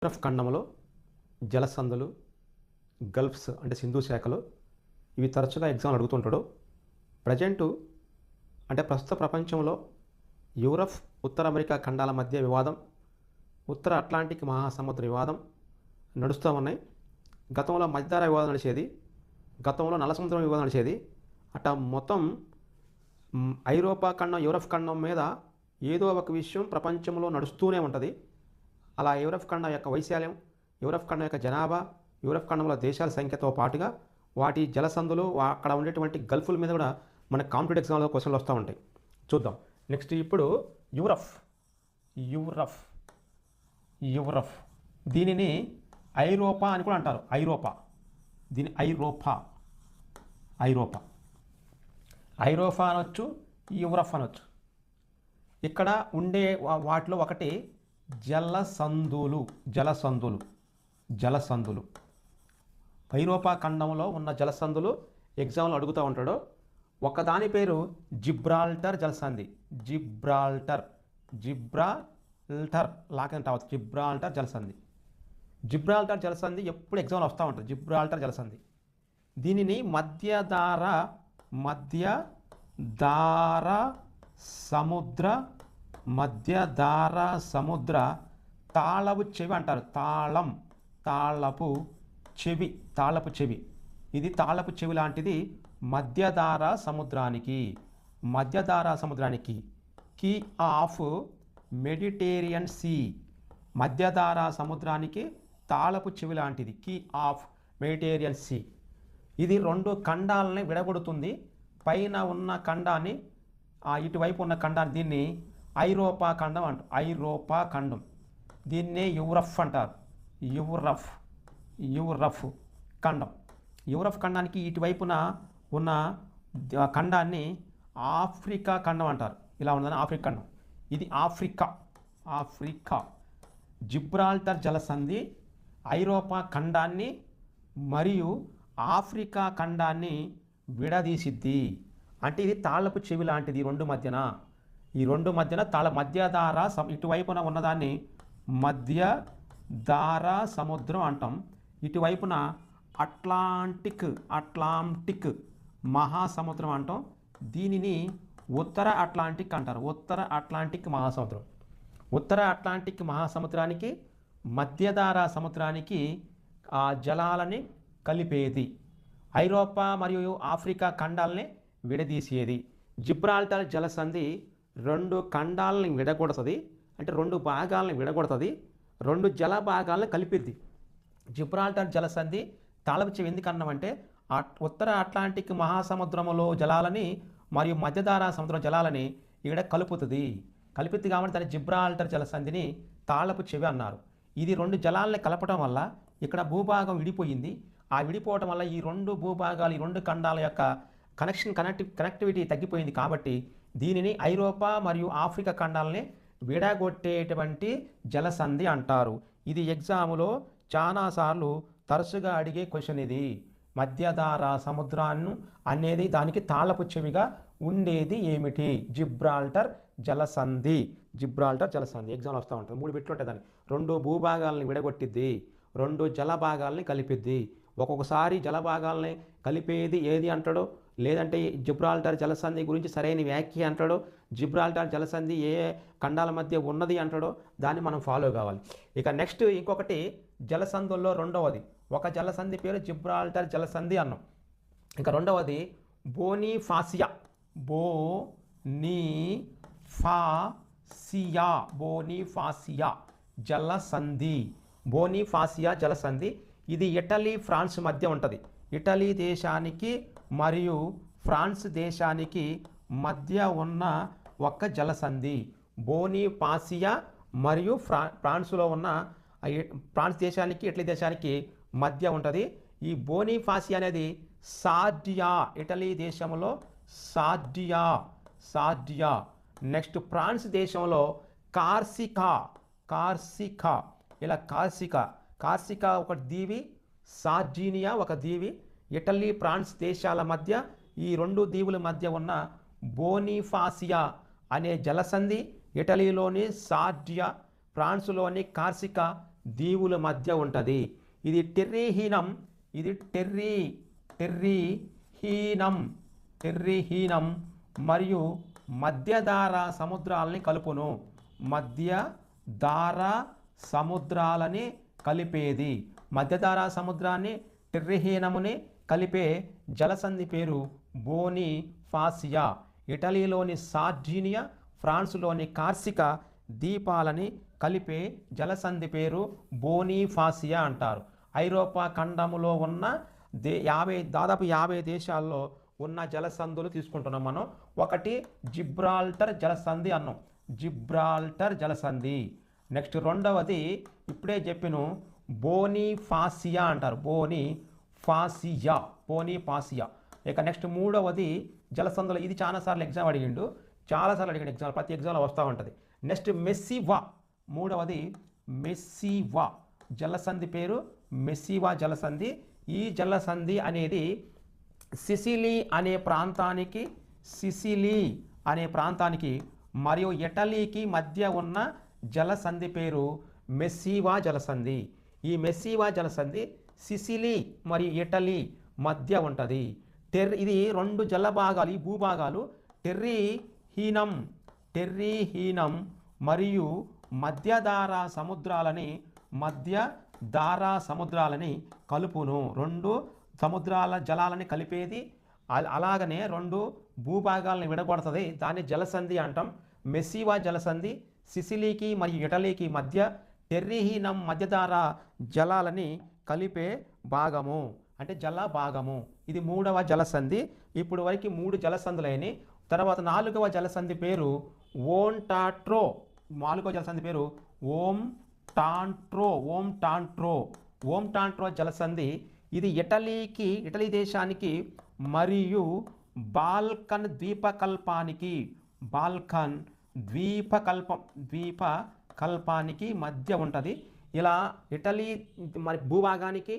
Europe ఖండంలో జలసంధులు, gulfs అంటే సింధు శాఖలు ఇవి తరచుగా ఎగ్జామ్లు అడుగుతుంటాడు. ప్రస్తుత ప్రపంచంలో యూరప్, ఉత్తర అమెరికా ఖండాల మధ్య వివాదం, ఉత్తర అట్లాంటిక్ మహాసముద్ర వివాదం నడుస్తూ ఉన్నాయి. గతంలో మధ్యధరా వివాదం నడిచేది, గతంలో నల్లసముద్రం వివాదం నడిచేది. అట్లా మొత్తం ఐరోపా ఖండం, యూరప్ ఖండం మీద ఏదో ఒక విషయం ప్రపంచంలో నడుస్తూనే ఉంటుంది. అలా యూరప్ ఖండం యొక్క వైశాల్యం, యూరప్ ఖండం యొక్క జనాభా, యూరప్ ఖండంలో దేశాల సంఖ్యతో పాటుగా వాటి జలసంధులు, అక్కడ ఉండేటువంటి గల్ఫుల మీద కూడా మనకు కాంపిటేటివ్ ఎగ్జామ్లో క్వశ్చన్లు వస్తూ ఉంటాయి. చూద్దాం. నెక్స్ట్ ఇప్పుడు యూరప్ దీనిని ఐరోపా అని కూడా అంటారు. దీని ఐరోపా అనొచ్చు, యూరప్ అనొచ్చు. ఇక్కడ ఉండే వాటిలో ఒకటి జలసంధులు. ఐరోపా ఖండంలో ఉన్న జలసంధులు ఎగ్జామ్లో అడుగుతూ ఉంటాడు. ఒకదాని పేరు జిబ్రాల్టర్ జలసంధి. జిబ్రాల్టర్ లాగా రావచ్చు. జిబ్రాల్టర్ జలసంధి ఎప్పుడు ఎగ్జామ్లో వస్తూ ఉంటుంది. జిబ్రాల్టర్ జలసంధి దీనిని మధ్యధారా సముద్ర తాళపు చెవి అంటారు. తాళపు చెవి. ఇది తాళపు చెవి లాంటిది మధ్యధారా సముద్రానికి కీ ఆఫ్ మెడిటేరియన్ సీ. మధ్యధారా సముద్రానికి తాళపు చెవి లాంటిది, కీ ఆఫ్ మెడిటేరియన్ సీ. ఇది రెండు ఖండాలని విడగొడుతుంది. పైన ఉన్న ఖండాన్ని, ఇటువైపు ఉన్న ఖండాన్ని దీన్ని ఐరోపా ఖండం అంటారు. దీన్నే యూరప్ అంటారు. యూరప్ ఖండం. యూరప్ ఖండానికి ఇటువైపున ఉన్న ఖండాన్ని ఆఫ్రికా ఖండం అంటారు. ఇలా ఉన్నదని ఆఫ్రికా ఖండం. ఇది ఆఫ్రికా. జిబ్రాల్టర్ జలసంధి ఐరోపా ఖండాన్ని మరియు ఆఫ్రికా ఖండాన్ని విడదీసిద్ది. అంటే ఇది తాళపు చెవి లాంటిది. ఈ రెండు మధ్యన మధ్యధారా ఇటువైపున ఉన్నదాన్ని మధ్యధారా సముద్రం అంటాం. ఇటువైపున అట్లాంటిక్ మహాసముద్రం అంటాం. దీనిని ఉత్తర అట్లాంటిక్ అంటారు. ఉత్తర అట్లాంటిక్ మహాసముద్రానికి మధ్యధారా సముద్రానికి ఆ జలాలని కలిపేది. ఐరోపా మరియు ఆఫ్రికా ఖండాలని విడదీసేది. జిబ్రాల్టర్ జలసంధి రెండు ఖండాలని విడగొడుతుంది. అంటే రెండు భాగాలను విడగొడుతుంది, రెండు జల భాగాలను కలిపిద్ది. జిబ్రాల్టర్ జలసంధి తాళపు చెవి ఎందుకన్నామంటే ఉత్తర అట్లాంటిక్ మహాసముద్రములో జలాలని మరియు మధ్యధారా సముద్రం జలాలని ఇక్కడ కలుపుతుంది కాబట్టి దాని జిబ్రాల్టర్ జలసంధిని తాళపు చెవి అన్నారు. ఇది రెండు జలాలని కలపడం వల్ల ఇక్కడ భూభాగం విడిపోయింది. ఆ విడిపోవడం వల్ల ఈ రెండు భూభాగాలు, ఈ రెండు ఖండాల యొక్క కనెక్టివిటీ తగ్గిపోయింది. కాబట్టి దీనిని ఐరోపా మరియు ఆఫ్రికా ఖండాలని విడగొట్టేటువంటి జలసంధి అంటారు. ఇది ఎగ్జాములో చాలాసార్లు తరచుగా అడిగే క్వశ్చన్. ఇది మధ్యధారా సముద్రాన్ని అనేది దానికి తాళపు చెవిగా ఉండేది ఏమిటి? జిబ్రాల్టర్ జలసంధి ఎగ్జామ్లో వస్తూ ఉంటుంది. 3 బిట్లు ఉంటాయి. దాన్ని రెండు భూభాగాలని విడగొట్టిద్ది, రెండు జల భాగాలని కలిపిద్ది. ఒక్కొక్కసారి జల భాగాలని కలిపేది ఏది అంటాడో, లేదంటే జిబ్రాల్టర్ జలసంధి గురించి సరైన వ్యాఖ్య అంటాడో, జిబ్రాల్టర్ జలసంధి ఏ ఖండాల మధ్య ఉన్నది అంటాడో దాన్ని మనం ఫాలో కావాలి. ఇక నెక్స్ట్ ఇంకొకటి జలసంధుల్లో రెండవది. ఒక జలసంధి పేరు జిబ్రాల్టర్ జలసంధి అన్నాం. ఇంకా రెండవది బోనిఫాసియా జలసంధి. ఇది ఇటలీ, ఫ్రాన్స్ మధ్య ఉంటుంది. ఇటలీ దేశానికి మరియు ఫ్రాన్స్ దేశానికి మధ్య ఉన్న ఒక జలసంధి బోనిఫాసియా. మరియు ఫ్రాన్స్లో ఉన్న ఫ్రాన్స్ దేశానికి, ఇటలీ దేశానికి మధ్య ఉంటుంది. ఈ బోనిఫాసియా అనేది సార్డియా, ఇటలీ దేశంలో సార్డియా. నెక్స్ట్ ఫ్రాన్స్ దేశంలో కార్సికా. ఇలా కార్సికా ఒక దీవి, సార్డినియా ఒక దీవి. ఇటలీ, ఫ్రాన్స్ దేశాల మధ్య, ఈ రెండు దీవుల మధ్య ఉన్న బోనిఫాసియా అనే జలసంధి ఇటలీలోని సార్డియా, ఫ్రాన్స్లోని కార్సికా దీవుల మధ్య ఉంటుంది. ఇది టెర్రీహీనం, ఇది టెర్రీహీనం మరియు మధ్యధారా సముద్రాలని కలుపును. మధ్యధారా సముద్రాలని కలిపేది. మధ్యధారా సముద్రాన్ని టెర్రీహీనముని కలిపే జలసంధి పేరు బోనిఫాసియా. ఇటలీలోని సార్డినియా, ఫ్రాన్స్లోని కార్సికా ద్వీపాలని కలిపే జలసంధి పేరు బోనిఫాసియా అంటారు. ఐరోపా ఖండములో ఉన్న దాదాపు 50 దేశాల్లో ఉన్న జలసంధులు తీసుకుంటున్నాం మనం. ఒకటి జిబ్రాల్టర్ జలసంధి అన్నాం, జిబ్రాల్టర్ జలసంధి. నెక్స్ట్ రెండవది ఇప్పుడే చెప్పిన బోనిఫాసియా అంటారు, బోనిఫాసియా. ఇక నెక్స్ట్ మూడవది జలసంధులు. ఇది చాలాసార్లు ఎగ్జామ్ అడిగిండు, ఎగ్జామ్ ప్రతి ఎగ్జామ్లో వస్తూ ఉంటుంది. నెక్స్ట్ మెస్సివా, మూడవది మెస్సివా జలసంధి పేరు మెస్సివా జలసంధి. ఈ జలసంధి అనేది సిసిలీ అనే ప్రాంతానికి మరియు ఇటలీకి మధ్య ఉన్న జలసంధి పేరు మెస్సివా జలసంధి. ఈ మెస్సివా జలసంధి సిసిలీ మరియు ఇటలీ మధ్య ఉంటుంది. ఇది 2 జలభాగాలు, ఈ భూభాగాలు టెర్రీహీనం మరియు మధ్యధారా సముద్రాలని కలుపును. 2 సముద్రాల జలాలని కలిపేది, అలాగనే 2 భూభాగాలను విడగొడుతుంది. దాన్ని జలసంధి అంటాం. మెస్సివా జలసంధి సిసిలీకి మరియు ఇటలీకి మధ్య, టెర్రీహీనం మధ్యధారా జలాలని కలిపే భాగము అంటే జల భాగము. ఇది 3వ జలసంధి. ఇప్పుడు వరకు 3 జలసంధులైనవి. తర్వాత 4వ జలసంధి పేరు ఓంటాంట్రో. 4వ జలసంధి పేరు ఓంటాంట్రో జలసంధి. ఇది ఇటలీ దేశానికి మరియు బాల్కన్ ద్వీపకల్పానికి మధ్య ఉంటుంది. ఇలా ఇటలీ మరి భూభాగానికి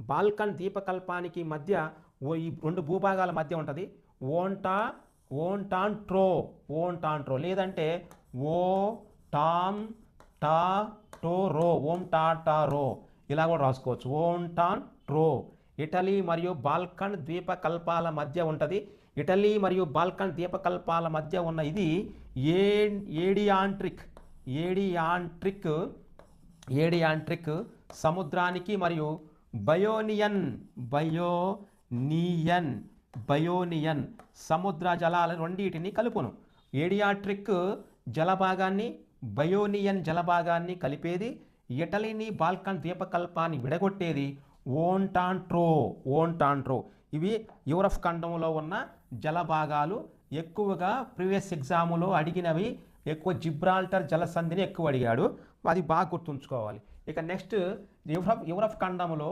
బాల్కన్ ద్వీపకల్పానికి మధ్య ఈ 2 భూభాగాల మధ్య ఉంటుంది. ఓంటాంట్రో లేదంటే ఓంటాటారో ఇలా కూడా రాసుకోవచ్చు. ఓంటాంట్రో ఇటలీ మరియు బాల్కన్ ద్వీపకల్పాల మధ్య ఉంటుంది. ఇటలీ మరియు బాల్కన్ ద్వీపకల్పాల మధ్య ఉన్న ఇది ఏడియాంట్రిక్ సముద్రానికి మరియు బయోనియన్ సముద్ర జలాలను రెండింటిని కలుపును. ఏడియాట్రిక్ జలభాగాన్ని బయోనియన్ జలభాగాన్ని కలిపేది, ఇటలీని బాల్కన్ ద్వీపకల్పాన్ని విడగొట్టేది ఓంటాంట్రో. ఇవి యూరప్ ఖండంలో ఉన్న జలభాగాలు. ఎక్కువగా ప్రీవియస్ ఎగ్జాములో అడిగినవి ఎక్కువ జిబ్రాల్టర్ జలసంధిని ఎక్కువ అడిగాడు, అది బాగా గుర్తుంచుకోవాలి. ఇక నెక్స్ట్ యూరప్ ఖండములో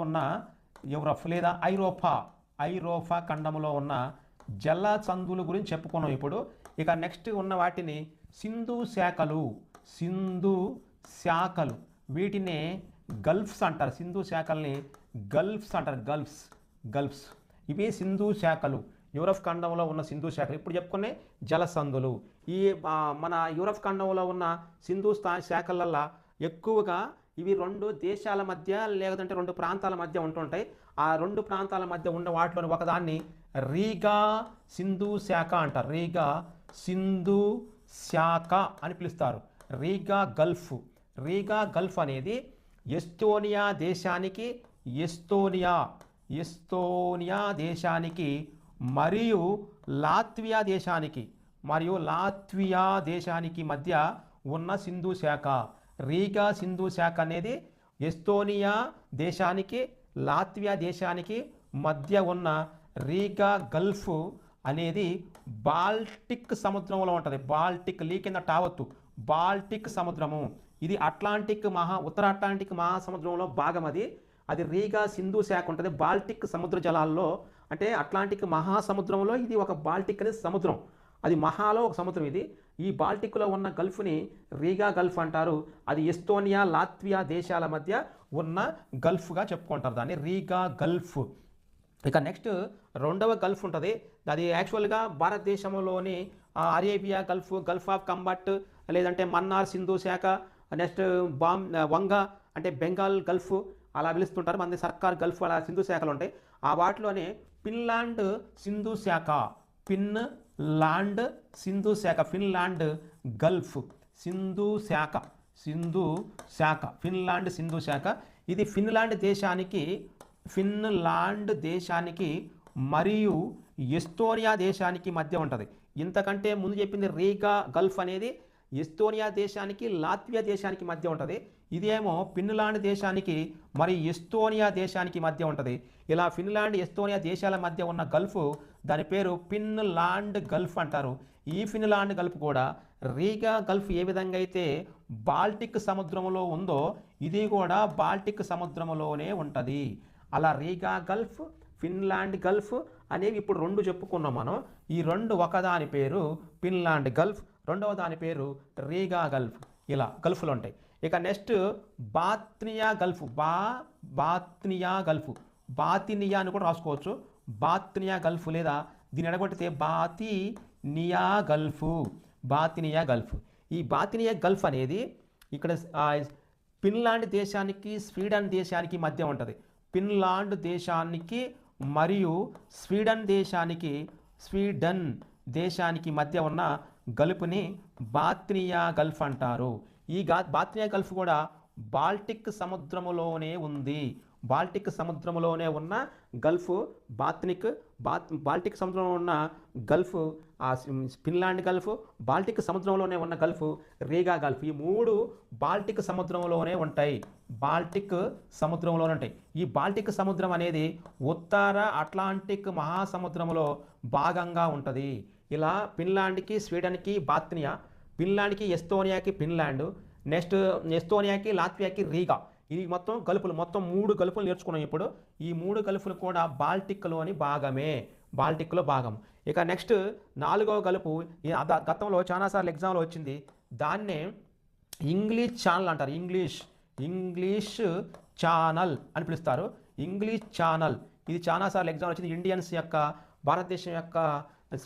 ఉన్న లేదా ఐరోపా ఖండములో ఉన్న జలసంధుల గురించి చెప్పుకున్నాం ఇప్పుడు. ఇక నెక్స్ట్ ఉన్న వాటిని సింధు శాఖలు వీటినే గల్ఫ్స్ అంటారు. సింధు శాఖల్ని గల్ఫ్స్ అంటారు, గల్ఫ్స్. ఇవి సింధు శాఖలు, యూరప్ ఖండంలో ఉన్న సింధు శాఖలు. ఇప్పుడు చెప్పుకునే జలసంధులు. ఈ మన యూరప్ ఖండంలో ఉన్న సింధు శాఖలల్లో ఎక్కువగా ఇవి 2 దేశాల మధ్య లేదంటే 2 ప్రాంతాల మధ్య ఉంటుంటాయి. ఆ 2 ప్రాంతాల మధ్య ఉన్న వాటిలోని ఒకదాన్ని రీగా సింధు శాఖ అంటారు. రీగా సింధు శాఖ అని పిలుస్తారు. రీగా గల్ఫ్ అనేది ఎస్తోనియా దేశానికి మరియు లాత్వియా దేశానికి మధ్య ఉన్న సింధు శాఖ. రీగా సింధు శాఖ అనేది ఎస్తోనియా దేశానికి లాత్వియా దేశానికి మధ్య ఉన్న రీగా గల్ఫ్ అనేది బాల్టిక్ సముద్రంలో ఉంటుంది. బాల్టిక్ కింద టావత్తు బాల్టిక్ సముద్రము. ఇది ఉత్తర అట్లాంటిక్ మహాసముద్రంలో భాగం. అది రీగా సింధు శాఖ ఉంటుంది. బాల్టిక్ సముద్ర జలాల్లో అంటే అట్లాంటిక్ మహాసముద్రంలో ఇది ఒక బాల్టిక్ అనే సముద్రం. అది మహాలో ఒక సముద్రం. ఇది ఈ బాల్టిక్లో ఉన్న గల్ఫ్ని రీగా గల్ఫ్ అంటారు. అది ఎస్తోనియా లాత్వియా దేశాల మధ్య ఉన్న గల్ఫ్గా చెప్పుకుంటారు దాన్ని, రీగా గల్ఫ్. ఇక నెక్స్ట్ 2వ గల్ఫ్ ఉంటుంది. అది యాక్చువల్గా భారతదేశంలోని అరేబియా గల్ఫ్ ఆఫ్ కంబట్ లేదంటే మన్నార్ సింధు శాఖ నెక్స్ట్ వంగ అంటే బెంగాల్ గల్ఫ్ అలా పిలుస్తుంటారు. మన సర్కార్ గల్ఫ్ అలా సింధు శాఖలు ఉంటాయి. ఆ వాటిలోనే ఫిన్లాండ్ సింధు శాఖ, ఫిన్లాండ్ సింధు శాఖ, ఫిన్లాండ్ గల్ఫ్ సింధు శాఖ, సింధు శాఖ, ఫిన్లాండ్ సింధు శాఖ. ఇది ఫిన్లాండ్ దేశానికి మరియు ఎస్తోనియా దేశానికి మధ్య ఉంటుంది. ఇంతకంటే ముందు చెప్పింది రీగా గల్ఫ్ అనేది ఎస్తోనియా దేశానికి లాత్వియా దేశానికి మధ్య ఉంటుంది. ఇదేమో ఫిన్లాండ్ దేశానికి మరి ఎస్తోనియా దేశానికి మధ్య ఉంటుంది. ఇలా ఫిన్లాండ్ ఎస్తోనియా దేశాల మధ్య ఉన్న గల్ఫ్ దాని పేరు ఫిన్లాండ్ గల్ఫ్ అంటారు. ఈ ఫిన్లాండ్ గల్ఫ్ కూడా రీగా గల్ఫ్ ఏ విధంగా అయితే బాల్టిక్ సముద్రంలో ఉందో ఇది కూడా బాల్టిక్ సముద్రంలోనే ఉంటుంది. అలా రీగా గల్ఫ్, ఫిన్లాండ్ గల్ఫ్ అనేవి ఇప్పుడు రెండు చెప్పుకున్నాం మనం. ఈ రెండు ఒకదాని పేరు ఫిన్లాండ్ గల్ఫ్, రెండవ దాని పేరు రీగా గల్ఫ్. ఇలా గల్ఫ్లు ఉంటాయి. ఇక నెక్స్ట్ బాత్నియా గల్ఫ్, బాత్నియా గల్ఫ్, బాతినియా అని కూడా రాసుకోవచ్చు. బాత్నియా గల్ఫ్ లేదా దీన్ని ఎడగొట్టితే బాతినియా గల్ఫ్, బాతినియా గల్ఫ్. ఈ బాతినియా గల్ఫ్ అనేది ఇక్కడ ఫిన్లాండ్ దేశానికి స్వీడన్ దేశానికి మధ్య ఉంటుంది. ఫిన్లాండ్ దేశానికి మరియు స్వీడన్ దేశానికి మధ్య ఉన్న గల్ఫ్ని బాత్నియా గల్ఫ్ అంటారు. ఈ బాత్నియా గల్ఫ్ కూడా బాల్టిక్ సముద్రములోనే ఉంది. బాల్టిక్ సముద్రంలోనే ఉన్న గల్ఫ్ బాల్టిక్ సముద్రంలో ఉన్న గల్ఫ్ ఫిన్లాండ్ గల్ఫ్, బాల్టిక్ సముద్రంలోనే ఉన్న గల్ఫ్ రీగా గల్ఫ్. ఈ మూడు బాల్టిక్ సముద్రంలోనే ఉంటాయి. బాల్టిక్ సముద్రంలోనే ఉంటాయి. ఈ బాల్టిక్ సముద్రం అనేది ఉత్తర అట్లాంటిక్ మహాసముద్రంలో భాగంగా ఉంటుంది. ఇలా ఫిన్లాండ్కి స్వీడన్కి బాత్నియా, ఫిన్లాండ్కి ఎస్తోనియాకి ఫిన్లాండ్, నెక్స్ట్ ఎస్తోనియాకి లాత్వియాకి రీగా. ఇది మొత్తం గల్ఫ్లు, మొత్తం 3 గల్ఫ్లు నేర్చుకున్నాం ఇప్పుడు. ఈ 3 గల్ఫ్లు కూడా బాల్టిక్లోని భాగమే, బాల్టిక్లో భాగం. ఇక నెక్స్ట్ 4వ గల్ఫ్ గతంలో చాలాసార్లు ఎగ్జామ్లో వచ్చింది. దాన్నే ఇంగ్లీష్ ఛానల్ అంటారు. ఇంగ్లీష్ ఛానల్ అని పిలుస్తారు. ఇంగ్లీష్ ఛానల్ ఇది చాలాసార్లు ఎగ్జామ్ వచ్చింది. ఇండియన్స్ యొక్క, భారతదేశం యొక్క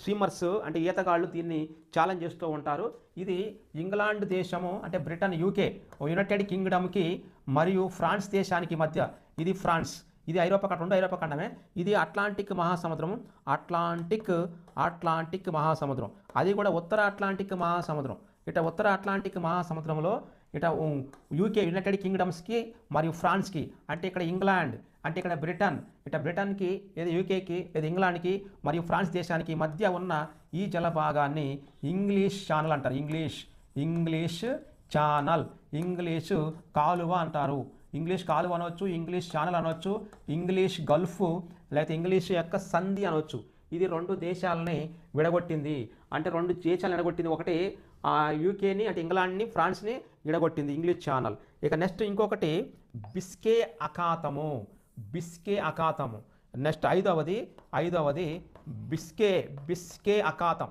స్విమ్మర్స్ అంటే ఈతగాళ్ళు దీన్ని ఛాలెంజ్ చేస్తూ ఉంటారు. ఇది ఇంగ్లాండ్ దేశము అంటే బ్రిటన్, యూకే, యునైటెడ్ కింగ్డమ్కి మరియు ఫ్రాన్స్ దేశానికి మధ్య. ఇది ఫ్రాన్స్, ఇది ఐరోపా ఖండం, రెండు ఐరోపా ఖండమే. ఇది అట్లాంటిక్ మహాసముద్రం, అట్లాంటిక్ మహాసముద్రం. అది కూడా ఉత్తర అట్లాంటిక్ మహాసముద్రం. ఇట ఉత్తర అట్లాంటిక్ మహాసముద్రంలో ఇట యూకే, యునైటెడ్ కింగ్డమ్స్కి మరియు ఫ్రాన్స్కి, అంటే ఇక్కడ ఇంగ్లాండ్, అంటే ఇక్కడ బ్రిటన్, ఇట బ్రిటన్కి లేదా యూకేకి లేదా ఇంగ్లాండ్కి మరియు ఫ్రాన్స్ దేశానికి మధ్య ఉన్న ఈ జల భాగాన్ని ఇంగ్లీష్ ఛానల్ అంటారు. ఇంగ్లీష్ ఛానల్, ఇంగ్లీషు కాలువ అంటారు. ఇంగ్లీష్ కాలువ అనవచ్చు, ఇంగ్లీష్ ఛానల్ అనవచ్చు, ఇంగ్లీష్ గల్ఫ్ లేకపోతే ఇంగ్లీష్ యొక్క సంధి అనవచ్చు. ఇది 2 దేశాలని విడగొట్టింది. అంటే 2 దేశాలను విడగొట్టింది. ఒకటి యూకేని అంటే ఇంగ్లాండ్ని, ఫ్రాన్స్ని విడగొట్టింది ఇంగ్లీష్ ఛానల్. ఇక నెక్స్ట్ ఇంకొకటి బిస్కే అఖాతము. నెక్స్ట్ ఐదవది బిస్కే అఖాతం.